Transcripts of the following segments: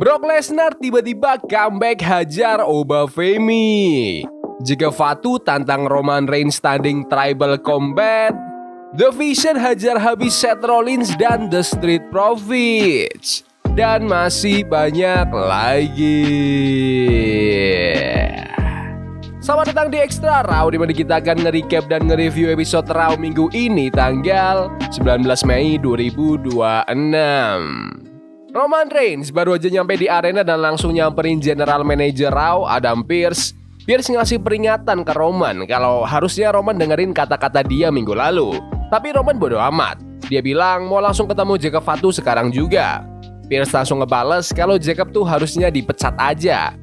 Brock Lesnar tiba-tiba comeback hajar Obafemi. Jika Fatu tantang Roman Reigns tanding Tribal Combat, The Vision hajar habis Seth Rollins dan The Street Profits. Dan masih banyak lagi. Selamat datang di Extra Raw, dimana kita akan nge-recap dan nge-review episode Raw minggu ini tanggal 19 Mei 2026. Roman Reigns baru aja nyampe di arena dan langsung nyamperin General Manager Raw, Adam Pearce. Pearce ngasih peringatan ke Roman kalau harusnya Roman dengerin kata-kata dia minggu lalu. Tapi Roman bodo amat. Dia bilang mau langsung ketemu Jacob Fatu sekarang juga. Pearce langsung ngebales kalau Jacob tuh harusnya dipecat aja.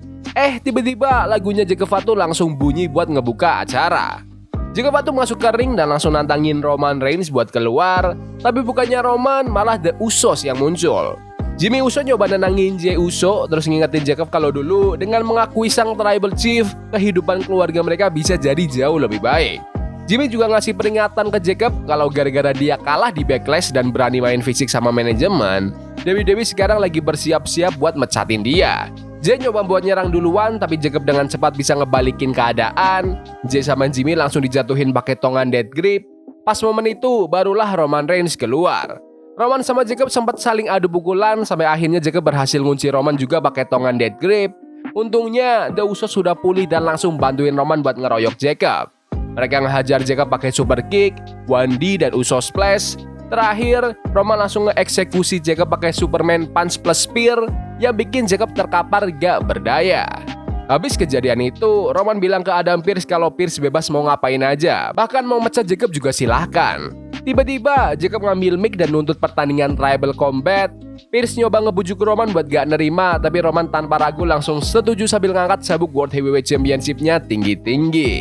Tiba-tiba lagunya Jacob Fatu langsung bunyi buat ngebuka acara. Jacob Fatu masuk ke ring dan langsung nantangin Roman Reigns buat keluar. Tapi bukannya Roman, malah The Usos yang muncul. Jimmy Uso nyoba nenangin Jey Uso, terus ngingetin Jacob kalau dulu dengan mengakui sang Tribal Chief, kehidupan keluarga mereka bisa jadi jauh lebih baik. Jimmy juga ngasih peringatan ke Jacob kalau gara-gara dia kalah di Backlash dan berani main fisik sama manajemen, WWE sekarang lagi bersiap-siap buat mecatin dia. Jey nyoba buat nyerang duluan, tapi Jacob dengan cepat bisa ngebalikin keadaan. Jey sama Jimmy langsung dijatuhin pakai tongan death grip. Pas momen itu barulah Roman Reigns keluar. Roman sama Jacob sempat saling adu pukulan sampai akhirnya Jacob berhasil ngunci Roman juga pakai tongan death grip. Untungnya The Usos sudah pulih dan langsung bantuin Roman buat ngeroyok Jacob. Mereka ngehajar Jacob pakai super kick, 1D dan Usos splash. Terakhir, Roman langsung ngeeksekusi Jacob pakai Superman Punch plus Spear yang bikin Jacob terkapar gak berdaya. Habis kejadian itu, Roman bilang ke Adam Pearce kalau Pearce bebas mau ngapain aja, bahkan mau mecat Jacob juga silahkan. Tiba-tiba, Jacob ngambil mic dan nuntut pertandingan Tribal Combat. Pearce nyoba ngebujuk Roman buat gak nerima, tapi Roman tanpa ragu langsung setuju sambil ngangkat sabuk World Heavyweight Championship-nya tinggi-tinggi.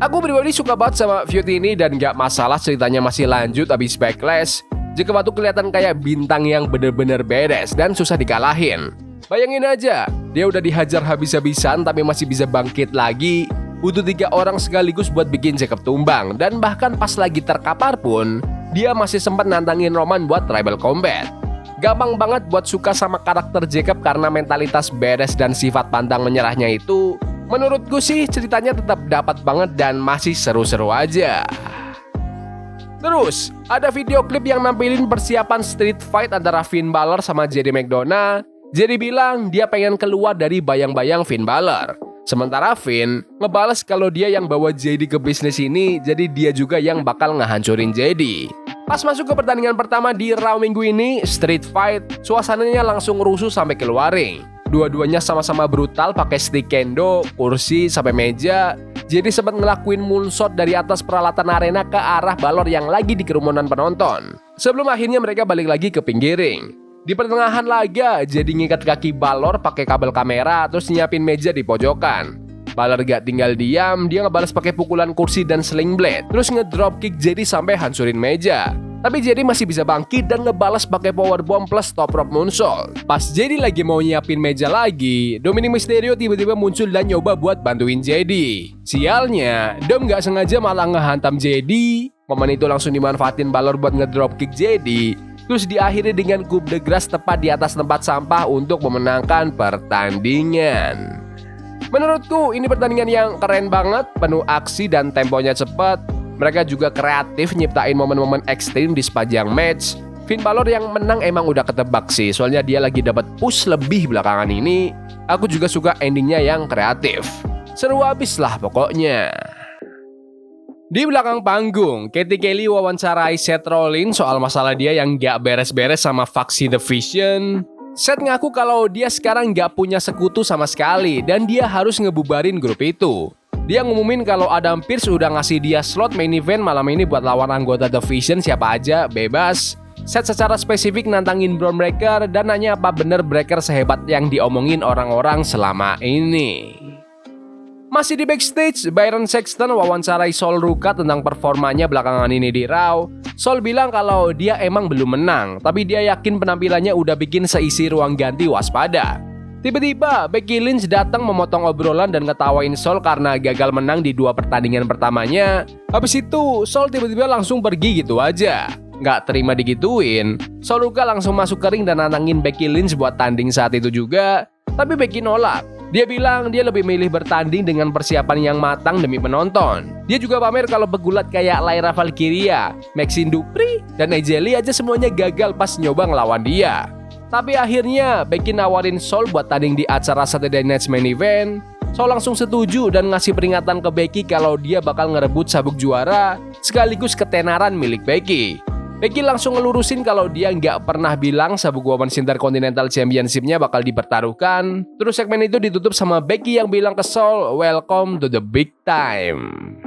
Aku pribadi suka banget sama feud ini dan gak masalah ceritanya masih lanjut abis Backlash. Jacob Fatu kelihatan kayak bintang yang bener-bener beres dan susah dikalahin. Bayangin aja, dia udah dihajar habis-habisan tapi masih bisa bangkit lagi. Butuh 3 orang sekaligus buat bikin Jacob tumbang. Dan bahkan pas lagi terkapar pun, dia masih sempat nantangin Roman buat Tribal Combat. Gampang banget buat suka sama karakter Jacob karena mentalitas beres dan sifat pantang menyerahnya itu. Menurutku sih ceritanya tetap dapat banget dan masih seru-seru aja. Terus, ada video klip yang nampilin persiapan street fight antara Finn Balor sama JD McDonough. JD bilang dia pengen keluar dari bayang-bayang Finn Balor. Sementara Finn ngebales kalau dia yang bawa JD ke bisnis ini, jadi dia juga yang bakal ngehancurin JD. Pas masuk ke pertandingan pertama di Raw minggu ini, street fight, suasananya langsung rusuh sampai keluar ring. Dua-duanya sama-sama brutal pakai stick kendo, kursi, sampai meja. JD sempat ngelakuin moonsault dari atas peralatan arena ke arah Balor yang lagi di kerumunan penonton. Sebelum akhirnya mereka balik lagi ke pinggir ring. Di pertengahan laga, JD ngikat kaki Balor pakai kabel kamera terus nyiapin meja di pojokan. Balor gak tinggal diam, dia ngebalas pakai pukulan kursi dan sling blade, terus ngedrop kick JD sampai hancurin meja. Tapi JD masih bisa bangkit dan ngebalas pakai powerbomb plus top rope moonsault. Pas JD lagi mau nyiapin meja lagi, Dominic Mysterio tiba-tiba muncul dan nyoba buat bantuin JD. Sialnya, Dom gak sengaja malah ngehantam JD. Momen itu langsung dimanfaatin Balor buat ngedrop kick JD. Terus diakhiri dengan coup de grace tepat di atas tempat sampah untuk memenangkan pertandingan. Menurutku ini pertandingan yang keren banget, penuh aksi dan temponya cepat. Mereka juga kreatif nyiptain momen-momen ekstrim di sepanjang match. Finn Balor yang menang emang udah ketebak sih, soalnya dia lagi dapat push lebih belakangan ini. Aku juga suka endingnya yang kreatif. Seru abis lah pokoknya. Di belakang panggung, Katie Kelly wawancarai Seth Rollins soal masalah dia yang gak beres-beres sama faksi The Vision. Seth ngaku kalau dia sekarang gak punya sekutu sama sekali dan dia harus ngebubarin grup itu. Dia ngumumin kalau Adam Pearce udah ngasih dia slot main event malam ini buat lawan anggota The Vision siapa aja, bebas. Seth secara spesifik nantangin Bron Breakker dan nanya apa bener Breakker sehebat yang diomongin orang-orang selama ini. Masih di backstage, Byron Saxton wawancarai Sol Ruka tentang performanya belakangan ini di Raw. Sol bilang kalau dia emang belum menang, tapi dia yakin penampilannya udah bikin seisi ruang ganti waspada. Tiba-tiba Becky Lynch datang memotong obrolan dan ngetawain Sol karena gagal menang di 2 pertandingan pertamanya. Habis itu Sol tiba-tiba langsung pergi gitu aja. Nggak terima digituin, Sol Ruka langsung masuk ke ring dan nantangin Becky Lynch buat tanding saat itu juga. Tapi Becky nolak. Dia bilang dia lebih milih bertanding dengan persiapan yang matang demi penonton. Dia juga pamer kalau pegulat kayak Lyra Valkyria, Maxine Dupri, dan AJ Lee aja semuanya gagal pas nyoba ngelawan dia. Tapi akhirnya Becky nawarin Sol buat tanding di acara Saturday Night's Main Event. Sol langsung setuju dan ngasih peringatan ke Becky kalau dia bakal ngerebut sabuk juara sekaligus ketenaran milik Becky. Becky langsung ngelurusin kalau dia nggak pernah bilang sabuk Women's Intercontinental Championship-nya bakal dipertaruhkan. Terus segmen itu ditutup sama Becky yang bilang ke Sol, "Welcome to the big time."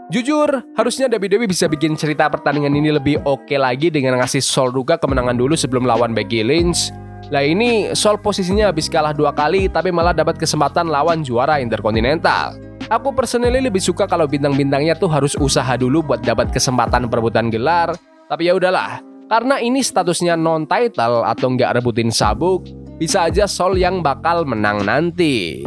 Jujur, harusnya WWE bisa bikin cerita pertandingan ini lebih oke lagi dengan ngasih Sol Ruka kemenangan dulu sebelum lawan Becky Lynch. Lah ini Sol posisinya habis kalah 2 kali tapi malah dapat kesempatan lawan juara Intercontinental. Aku personally lebih suka kalau bintang-bintangnya tuh harus usaha dulu buat dapat kesempatan perebutan gelar. Tapi ya udahlah, karena ini statusnya non-title atau nggak rebutin sabuk, bisa aja Sol yang bakal menang nanti.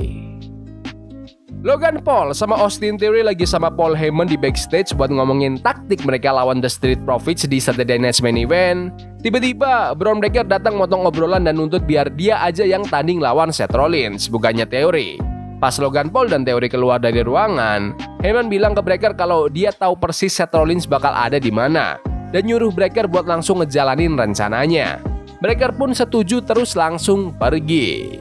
Logan Paul sama Austin Theory lagi sama Paul Heyman di backstage buat ngomongin taktik mereka lawan The Street Profits di Saturday Night's Main Event. Tiba-tiba Bron Breakker datang motong obrolan dan nuntut biar dia aja yang tanding lawan Seth Rollins, bukannya Theory. Pas Logan Paul dan Theory keluar dari ruangan, Heyman bilang ke Breakker kalau dia tahu persis Seth Rollins bakal ada di mana dan nyuruh Breakker buat langsung ngejalanin rencananya. Breakker pun setuju terus langsung pergi.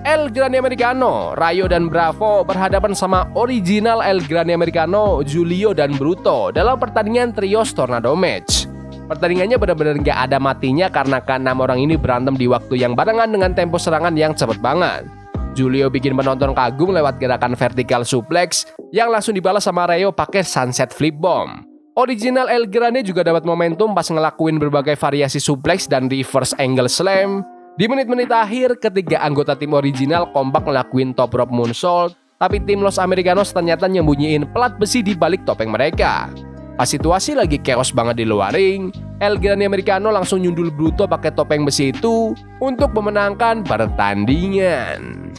El Grande Americano, Rayo dan Bravo berhadapan sama original El Grande Americano, Julio dan Bruto dalam pertandingan Trios Tornado Match. Pertandingannya benar-benar nggak ada matinya karena ke-6 orang ini berantem di waktu yang barengan dengan tempo serangan yang cepet banget. Julio bikin penonton kagum lewat gerakan vertical suplex yang langsung dibalas sama Rayo pakai sunset flip bomb. Original El Grande juga dapat momentum pas ngelakuin berbagai variasi suplex dan reverse angle slam. Di menit-menit akhir, ketiga anggota tim original kompak ngelakuin top rope moonsault, tapi tim Los Americanos ternyata nyembunyiin pelat besi di balik topeng mereka. Pas situasi lagi chaos banget di luar ring, El Grande Americano langsung nyundul Bruto pakai topeng besi itu untuk memenangkan pertandingan.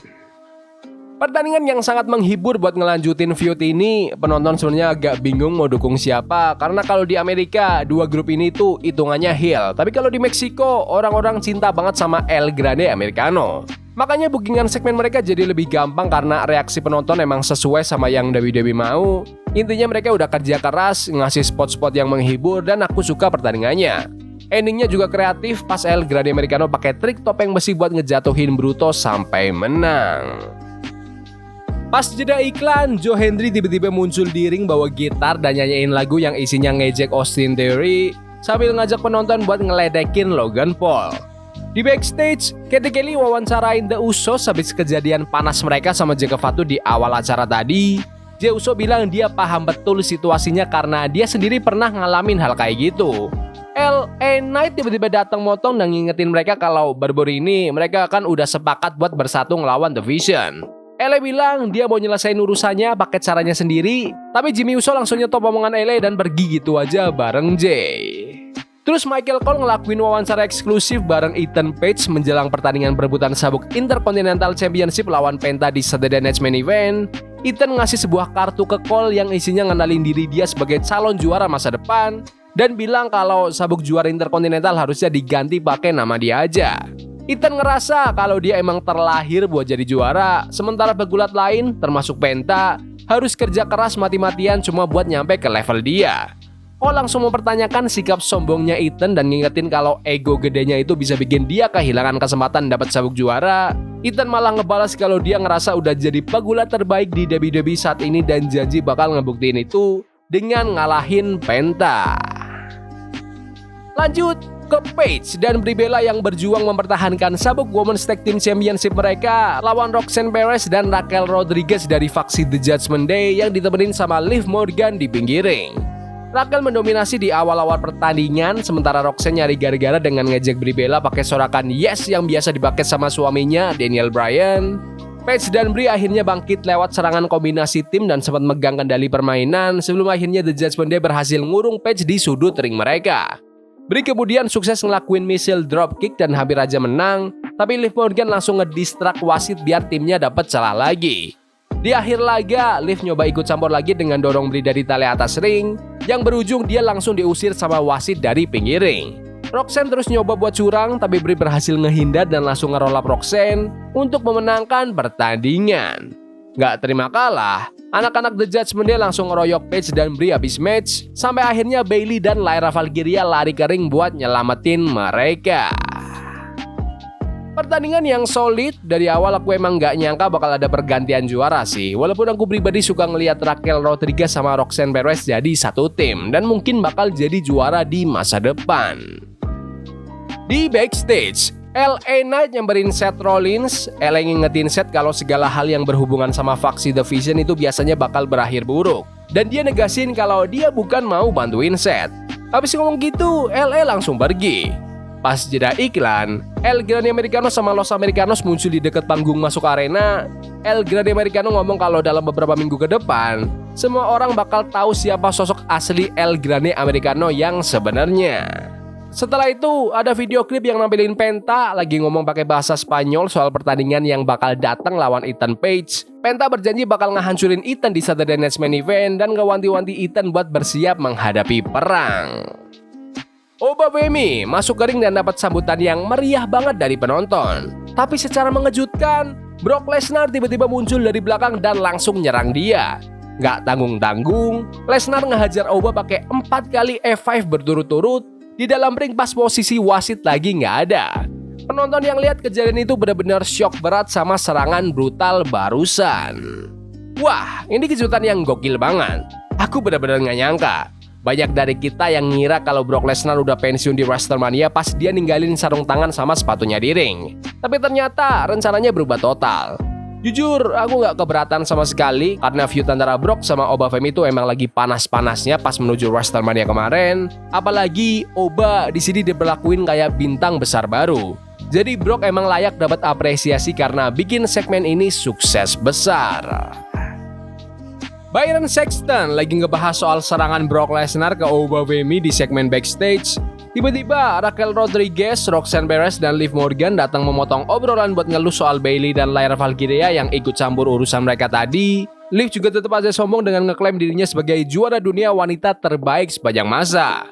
Pertandingan yang sangat menghibur buat ngelanjutin feud ini, penonton sebenarnya agak bingung mau dukung siapa karena kalau di Amerika dua grup ini tuh hitungannya heel, tapi kalau di Meksiko orang-orang cinta banget sama El Grande Americano. Makanya bookingan segmen mereka jadi lebih gampang karena reaksi penonton emang sesuai sama yang WWE mau. Intinya mereka udah kerja keras, ngasih spot-spot yang menghibur dan aku suka pertandingannya. Endingnya juga kreatif pas El Grande Americano pakai trik topeng besi buat ngejatuhin Bruto sampai menang. Pas jeda iklan, Joe Hendry tiba-tiba muncul di ring bawa gitar dan nyanyiin lagu yang isinya ngejek Austin Theory sambil ngajak penonton buat ngeledekin Logan Paul. Di backstage, Katie Kelly wawancarain The Usos habis kejadian panas mereka sama Jake Fatu di awal acara tadi. Jey Uso bilang dia paham betul situasinya karena dia sendiri pernah ngalamin hal kayak gitu. LA Knight tiba-tiba datang motong dan ngingetin mereka kalau baru-baru ini mereka kan udah sepakat buat bersatu ngelawan The Vision. LA bilang dia mau nyelesain urusannya pakai caranya sendiri, tapi Jimmy Uso langsung nyetop omongan LA dan pergi gitu aja bareng Jay. Terus Michael Cole ngelakuin wawancara eksklusif bareng Ethan Page menjelang pertandingan perebutan sabuk Intercontinental Championship lawan Penta di Saturday Night's Main Event. Ethan ngasih sebuah kartu ke Cole yang isinya ngenalin diri dia sebagai calon juara masa depan dan bilang kalau sabuk juara Intercontinental harusnya diganti pakai nama dia aja. Ethan ngerasa kalau dia emang terlahir buat jadi juara, sementara pegulat lain, termasuk Penta, harus kerja keras mati-matian cuma buat nyampe ke level dia. Cole langsung mempertanyakan sikap sombongnya Ethan dan ngingetin kalau ego gedenya itu bisa bikin dia kehilangan kesempatan dapat sabuk juara. Ethan malah ngebalas kalau dia ngerasa udah jadi pegulat terbaik di WWE saat ini dan janji bakal ngebuktiin itu dengan ngalahin Penta. Lanjut ke Paige dan Brie Bella yang berjuang mempertahankan sabuk Women's Tag Team Championship mereka lawan Roxanne Perez dan Raquel Rodriguez dari faksi The Judgment Day yang ditemenin sama Liv Morgan di pinggir ring. Raquel mendominasi di awal-awal pertandingan sementara Roxanne nyari gara-gara dengan ngejek Brie Bella pakai sorakan yes yang biasa dipakai sama suaminya Daniel Bryan. Paige dan Brie akhirnya bangkit lewat serangan kombinasi tim dan sempat megang kendali permainan sebelum akhirnya The Judgment Day berhasil ngurung Paige di sudut ring mereka. Brie kemudian sukses ngelakuin missile dropkick dan hampir aja menang, tapi Liv Morgan langsung ngedistract wasit biar timnya dapat celah lagi. Di akhir laga, Liv nyoba ikut campur lagi dengan dorong Brie dari tali atas ring, yang berujung dia langsung diusir sama wasit dari pinggir ring. Roxanne terus nyoba buat curang, tapi Brie berhasil ngehindar dan langsung nge-roll up Roxanne untuk memenangkan pertandingan. Gak terima kalah, anak-anak The Judgment Day langsung ngeroyok Paige dan Brie habis match, sampai akhirnya Bayley dan Lyra Valkyria lari ke ring buat nyelamatin mereka. Pertandingan yang solid, dari awal aku emang gak nyangka bakal ada pergantian juara sih. Walaupun aku pribadi suka ngelihat Raquel Rodriguez sama Roxanne Perez jadi satu tim dan mungkin bakal jadi juara di masa depan. Di backstage, LA Knight nyamperin Seth Rollins. LA ngingetin Seth kalau segala hal yang berhubungan sama faksi The Vision itu biasanya bakal berakhir buruk. Dan dia negasin kalau dia bukan mau bantuin Seth. Habis ngomong gitu, LA langsung pergi. Pas jeda iklan, El Grande Americano sama Los Americanos muncul di dekat panggung masuk arena. El Grande Americano ngomong kalau dalam beberapa minggu ke depan, semua orang bakal tahu siapa sosok asli El Grande Americano yang sebenarnya. Setelah itu, ada video klip yang nampilin Penta lagi ngomong pakai bahasa Spanyol soal pertandingan yang bakal datang lawan Ethan Page. Penta berjanji bakal ngehancurin Ethan di Saturday Night's Main Event dan ngewanti-wanti Ethan buat bersiap menghadapi perang. Oba Femi masuk ke ring dan dapat sambutan yang meriah banget dari penonton. Tapi secara mengejutkan, Brock Lesnar tiba-tiba muncul dari belakang dan langsung nyerang dia. Gak tanggung-tanggung, Lesnar ngehajar Oba pakai 4 kali F5 berturut-turut di dalam ring pas posisi wasit lagi gak ada. Penonton yang lihat kejadian itu benar-benar syok berat sama serangan brutal barusan. Wah, ini kejutan yang gokil banget. Aku benar-benar gak nyangka. Banyak dari kita yang ngira kalau Brock Lesnar udah pensiun di WrestleMania pas dia ninggalin sarung tangan sama sepatunya di ring. Tapi ternyata rencananya berubah total. Jujur, aku gak keberatan sama sekali karena feud antara Brock sama Oba Femi itu emang lagi panas-panasnya pas menuju WrestleMania kemarin. Apalagi Oba di sini diberlakuin kayak bintang besar baru. Jadi Brock emang layak dapat apresiasi karena bikin segmen ini sukses besar. Byron Saxton lagi ngebahas soal serangan Brock Lesnar ke Oba Femi di segmen backstage. Tiba-tiba Raquel Rodriguez, Roxanne Perez, dan Liv Morgan datang memotong obrolan buat ngeluh soal Bayley dan Lyra Valkyria yang ikut campur urusan mereka tadi. Liv juga tetap aja sombong dengan ngeklaim dirinya sebagai juara dunia wanita terbaik sepanjang masa.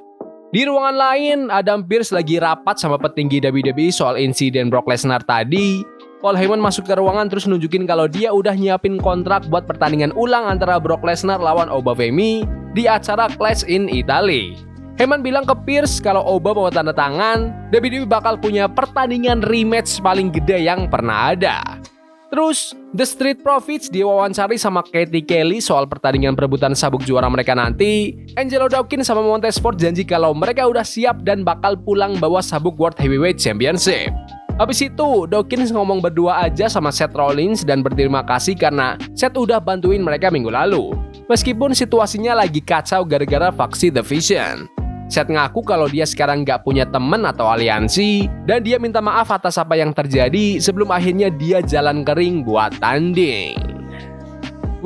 Di ruangan lain, Adam Pearce lagi rapat sama petinggi WWE soal insiden Brock Lesnar tadi. Paul Heyman masuk ke ruangan terus nunjukin kalau dia udah nyiapin kontrak buat pertandingan ulang antara Brock Lesnar lawan Oba Femi di acara Clash in Italy. Heyman bilang ke Pearce kalau Oba bawa tanda tangan, WWE bakal punya pertandingan rematch paling gede yang pernah ada. Terus, The Street Profits diwawancari sama Katie Kelly soal pertandingan perebutan sabuk juara mereka nanti. Angelo Dawkins sama Montez Ford janji kalau mereka udah siap dan bakal pulang bawa sabuk World Heavyweight Championship. Habis itu, Dawkins ngomong berdua aja sama Seth Rollins dan berterima kasih karena Seth udah bantuin mereka minggu lalu. Meskipun situasinya lagi kacau gara-gara faksi The Vision. Seth ngaku kalau dia sekarang gak punya temen atau aliansi dan dia minta maaf atas apa yang terjadi sebelum akhirnya dia jalan ke ring buat tanding.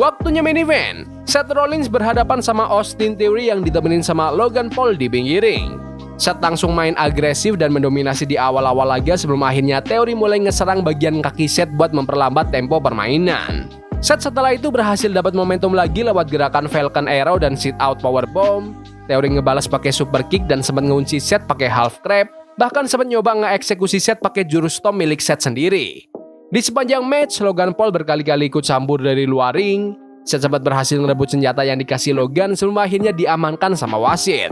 Waktunya main event. Seth Rollins berhadapan sama Austin Theory yang ditemenin sama Logan Paul di pinggir ring. Seth langsung main agresif dan mendominasi di awal-awal laga sebelum akhirnya Theory mulai ngeserang bagian kaki Seth buat memperlambat tempo permainan. Seth setelah itu berhasil dapat momentum lagi lewat gerakan Falcon Arrow dan sit out powerbomb. Theory ngebalas pakai super kick dan sempat ngunci Seth pakai half crab. Bahkan sempat nyoba ngeeksekusi Seth pakai jurus stomp milik Seth sendiri. Di sepanjang match, Logan Paul berkali-kali ikut campur dari luar ring. Seth sempat berhasil ngerebut senjata yang dikasih Logan sebelum akhirnya diamankan sama wasit.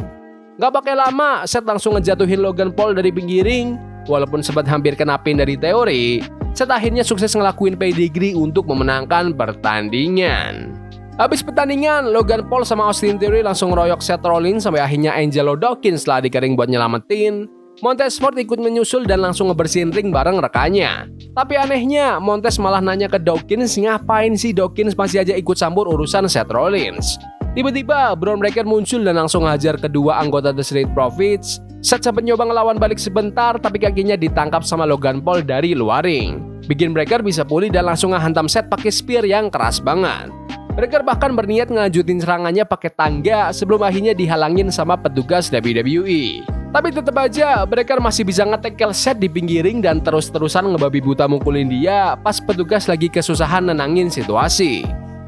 Gak pakai lama, Seth langsung ngejatuhin Logan Paul dari pinggir ring. Walaupun sempat hampir kena pin dari Theory, Seth akhirnya sukses ngelakuin pedigree untuk memenangkan pertandingan. Habis pertandingan, Logan Paul sama Austin Theory langsung ngeroyok Seth Rollins sampai akhirnya Angelo Dawkins lari ke ring buat nyelamatin. Montez Ford ikut menyusul dan langsung ngebersihin ring bareng rekannya. Tapi anehnya, Montez malah nanya ke Dawkins ngapain sih Dawkins masih aja ikut campur urusan Seth Rollins. Tiba-tiba, Bron Breakker muncul dan langsung ngajar kedua anggota The Street Profits. Seth sempat nyoba ngelawan balik sebentar, tapi kakinya ditangkap sama Logan Paul dari luar ring. Bikin Breakker bisa pulih dan langsung ngehantam Seth pakai spear yang keras banget. Breakker bahkan berniat ngelanjutin serangannya pakai tangga sebelum akhirnya dihalangin sama petugas WWE. Tapi tetap aja, Breakker masih bisa nge-tackle Seth di pinggir ring dan terus-terusan ngebabi buta mukulin dia pas petugas lagi kesusahan nenangin situasi.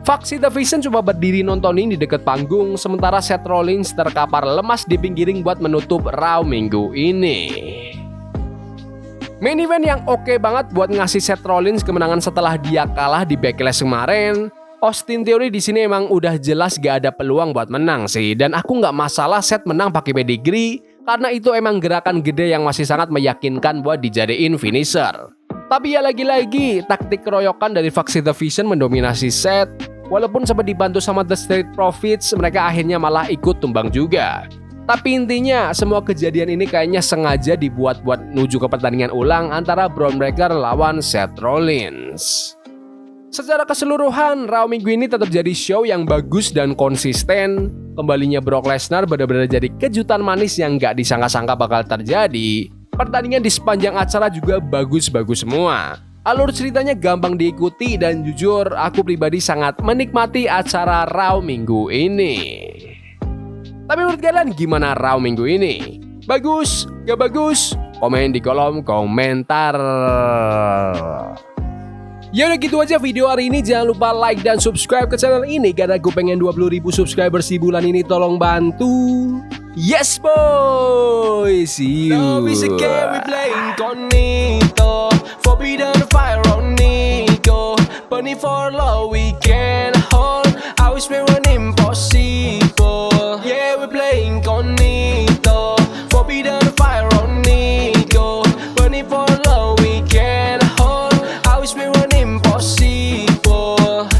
Faksi The Vision cuma berdiri nontonin di dekat panggung, sementara Seth Rollins terkapar lemas di pinggiring buat menutup Raw minggu ini. Main event yang oke banget buat ngasih Seth Rollins kemenangan setelah dia kalah di Backlash kemarin. Austin Theory di sini emang udah jelas gak ada peluang buat menang sih, dan aku nggak masalah Seth menang pakai pedigree karena itu emang gerakan gede yang masih sangat meyakinkan buat dijadiin finisher. Tapi ya lagi-lagi taktik keroyokan dari faksi The Vision mendominasi Seth. Walaupun sempat dibantu sama The Street Profits, mereka akhirnya malah ikut tumbang juga. Tapi intinya, semua kejadian ini kayaknya sengaja dibuat buat menuju ke pertandingan ulang antara Bron Breakker lawan Seth Rollins. Secara keseluruhan, Raw minggu ini tetap jadi show yang bagus dan konsisten. Kembalinya Brock Lesnar benar-benar jadi kejutan manis yang gak disangka-sangka bakal terjadi. Pertandingan di sepanjang acara juga bagus-bagus semua. Alur ceritanya gampang diikuti dan jujur aku pribadi sangat menikmati acara Raw minggu ini. Tapi menurut kalian gimana Raw minggu ini? Bagus? Gak bagus? Komen di kolom komentar. Ya udah gitu aja video hari ini. Jangan lupa like dan subscribe ke channel ini karena gue pengen 20.000 subscribers di bulan ini. Tolong bantu. Yes boy. See you. Love is a game we play incognito. Forbidden fire on Nico. Burning for love we can.